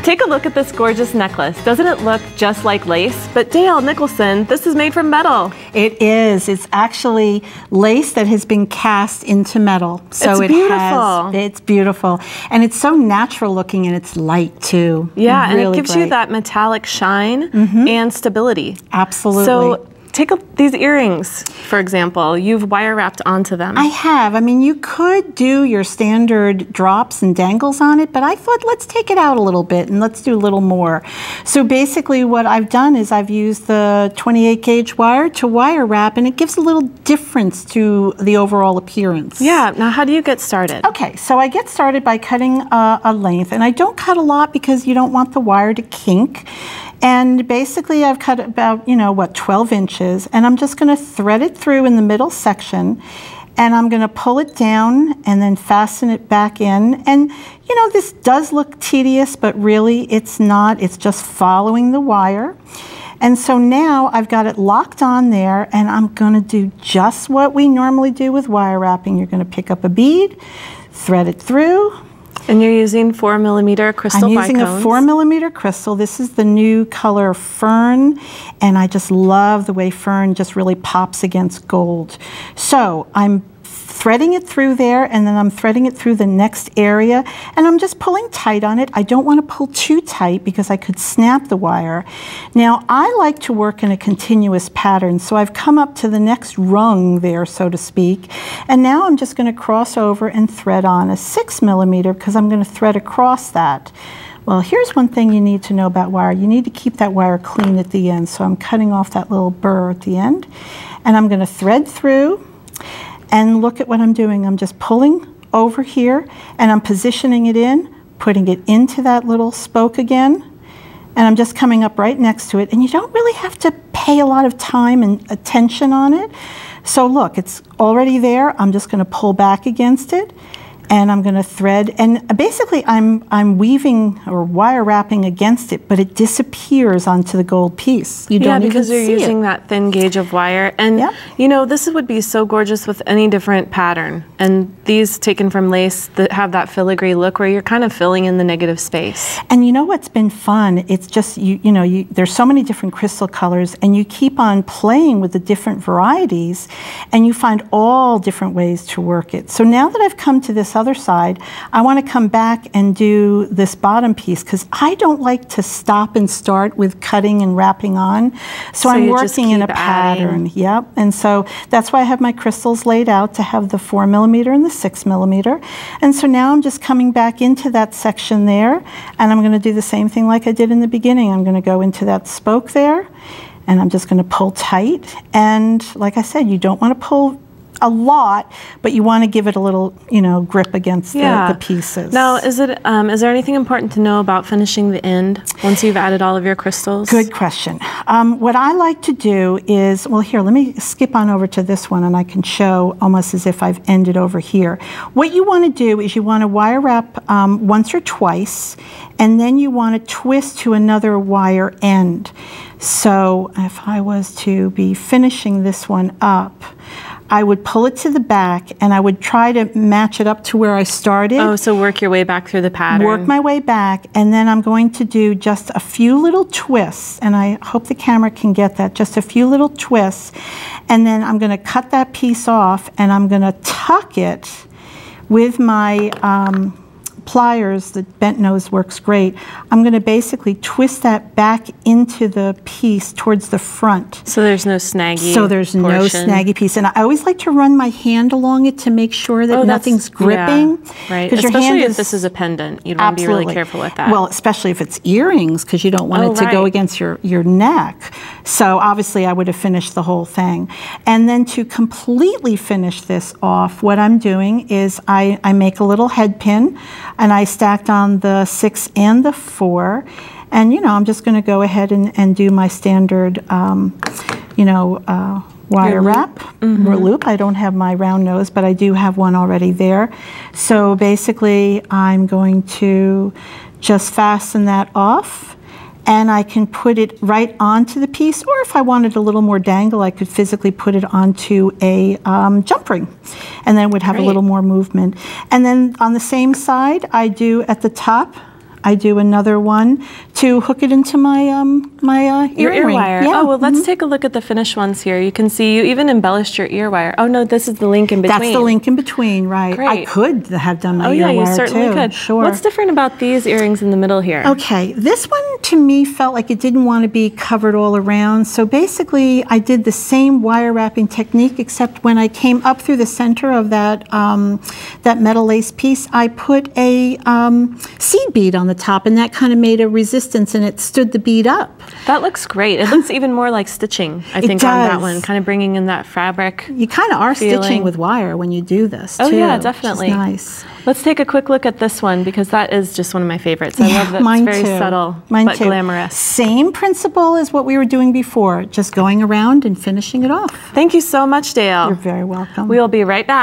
Take a look at this gorgeous necklace. Doesn't it look just like lace? But Dale, Nicholson, this is made from metal. It is. It's actually lace that has been cast into metal. So it's beautiful. It's beautiful. And it's so natural looking, and it's light too. Yeah, really and it gives you that metallic shine and stability. Absolutely. So take these earrings, for example. You've wire wrapped onto them. I have. I mean, you could do your standard drops and dangles on it, but I thought let's take it out a little bit and let's do a little more. So basically what I've done is I've used the 28 gauge wire to wire wrap, and it gives a little difference to the overall appearance. Yeah. Now, how do you get started? Okay, so I get started by cutting a length, and I don't cut a lot because you don't want the wire to kink. And basically I've cut about, 12 inches, and I'm just going to thread it through in the middle section, and I'm going to pull it down and then fasten it back in. And, this does look tedious, but really it's not. It's just following the wire. And so now I've got it locked on there, and I'm going to do just what we normally do with wire wrapping. You're going to pick up a bead, thread it through. And you're using 4mm crystal bicones. I'm using a 4mm crystal. This is the new color Fern, and I just love the way Fern just really pops against gold. So I'm threading it through there, and then I'm threading it through the next area, and I'm just pulling tight on it. I don't want to pull too tight because I could snap the wire. Now, I like to work in a continuous pattern, so I've come up to the next rung there, so to speak, and now I'm just going to cross over and thread on a 6mm because I'm going to thread across that. Well, here's one thing you need to know about wire. You need to keep that wire clean at the end, so I'm cutting off that little burr at the end, and I'm going to thread through. And look at what I'm doing. I'm just pulling over here, and I'm positioning it in, putting it into that little spoke again, and I'm just coming up right next to it. And you don't really have to pay a lot of time and attention on it. So look, it's already there. I'm just going to pull back against it, and I'm going to thread. And basically, I'm weaving or wire wrapping against it, but it disappears onto the gold piece. You don't even because you're see using it. that thin gauge of wire. And, this would be so gorgeous with any different pattern. And these taken from lace that have that filigree look where you're kind of filling in the negative space. And you know what's been fun? It's just, there's so many different crystal colors, and you keep on playing with the different varieties, and you find all different ways to work it. So now that I've come to this other side, I want to come back and do this bottom piece because I don't like to stop and start with cutting and wrapping on. So I'm working in a pattern. Yep. And so that's why I have my crystals laid out to have the 4mm and the 6mm. And so now I'm just coming back into that section there, and I'm going to do the same thing like I did in the beginning. I'm going to go into that spoke there, and I'm just going to pull tight. And like I said, you don't want to pull a lot, but you want to give it a little, grip against the pieces. Now, is there anything important to know about finishing the end once you've added all of your crystals? Good question. What I like to do is, well, here, let me skip on over to this one, and I can show almost as if I've ended over here. What you want to do is you want to wire wrap once or twice, and then you want to twist to another wire end. So if I was to be finishing this one up, I would pull it to the back, and I would try to match it up to where I started. Oh, so work your way back through the pattern. Work my way back, and then I'm going to do just a few little twists, and I hope the camera can get that, just a few little twists, and then I'm going to cut that piece off, and I'm going to tuck it with my pliers. The bent nose works great. I'm going to basically twist that back into the piece towards the front. So there's no snaggy So there's portion. no snaggy piece. And I always like to run my hand along it to make sure that nothing's gripping. Yeah, right. Especially if this is a pendant. You'd want to be really careful with that. Well, especially if it's earrings, because you don't want it to go against your neck. So obviously I would have finished the whole thing. And then to completely finish this off, what I'm doing is I make a little head pin, and I stacked on the 6 and the 4. And, I'm just going to go ahead and do my standard, wire wrap or loop. I don't have my round nose, but I do have one already there. So basically, I'm going to just fasten that off, and I can put it right onto the piece, or if I wanted a little more dangle, I could physically put it onto a jump ring, and then it would have a little more movement. And then on the same side, I do at the top, I do another one to hook it into my your ear wire. Yeah. Oh, well, let's take a look at the finished ones here. You can see you even embellished your ear wire. Oh, no, this is the link in between. That's the link in between, right. Great. I could have done my ear wire, you certainly could. Sure. What's different about these earrings in the middle here? Okay, this one to me felt like it didn't want to be covered all around, so basically I did the same wire wrapping technique, except when I came up through the center of that, that metal lace piece, I put a seed bead on the top, and that kind of made a resistance, and it stood the bead up. That looks great. It looks even more like stitching, I think, on that one, kind of bringing in that fabric. You kind of are feeling. Stitching with wire when you do this, too. Oh, yeah, definitely. Nice. Let's take a quick look at this one, because that is just one of my favorites. I love that it's very subtle, but glamorous. Same principle as what we were doing before, just going around and finishing it off. Thank you so much, Dale. You're very welcome. We'll be right back.